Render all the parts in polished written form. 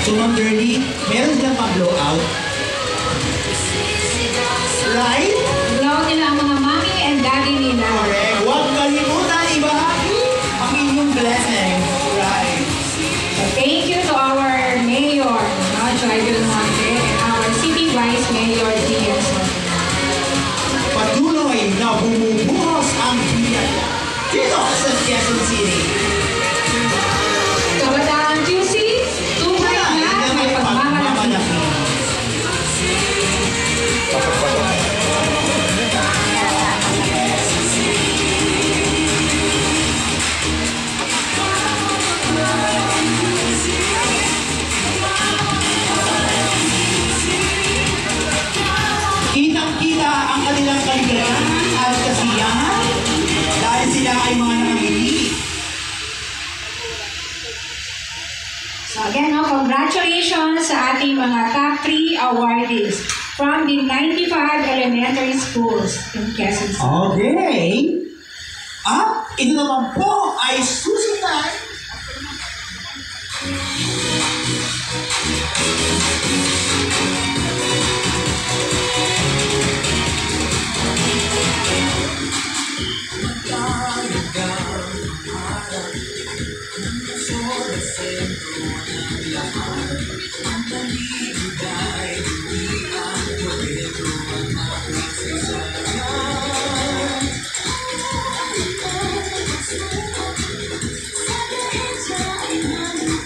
So, Ma'am Dirty, meron silang pa-blowout. Right? Blowout nila ang mga mommy and daddy nila. Correct. Huwag kalimutan ibahagi ang inyong blessing. Right. So thank you to our Mayor, Joy Del Monte, and our City Vice Mayor, D.S. Patuloy na bumubuhos ang biyaya dito sa Quezon City. Kabataan QC, tunay na may pagmamalaki. Kitang-kita ang kanilang kaligayahan at kasiyahan dahil sila ay mga nakangiti. So again, congratulations sa ating mga top 3 awardees from the 95 elementary schools in Quezon City. Okay. At ito naman po ay susunod.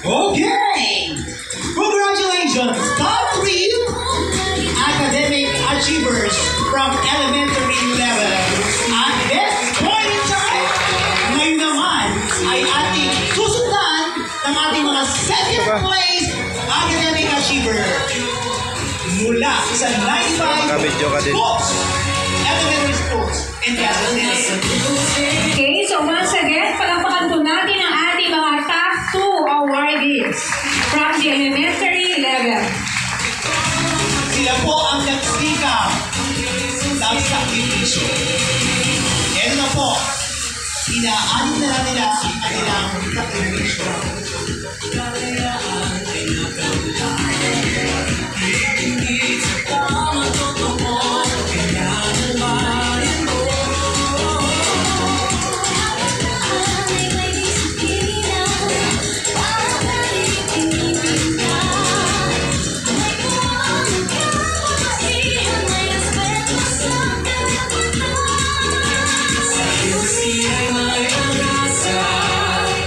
Okay! Congratulations, top 3 academic achievers from elementary level. At this point in time, ngayon naman ay ating susundan ng ating mga second place academic achiever mula sa 95 schools, elementary schools in Quezon City. Okay, so once again, palakpakan po natin ang ating mga top 2 awardees from the elementary level. Sila po ang nagsikap sa sakripisyo. Ito na po, inaanin na nila ang kanilang sakripisyo.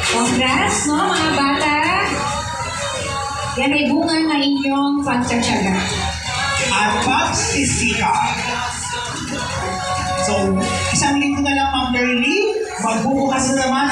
Congrats, no, mga bata. Yan ay bunga na inyong pagtsatsaga. At pagsisikap. So, isang linggo na lang, Ma'am Dirty, magbubukas na naman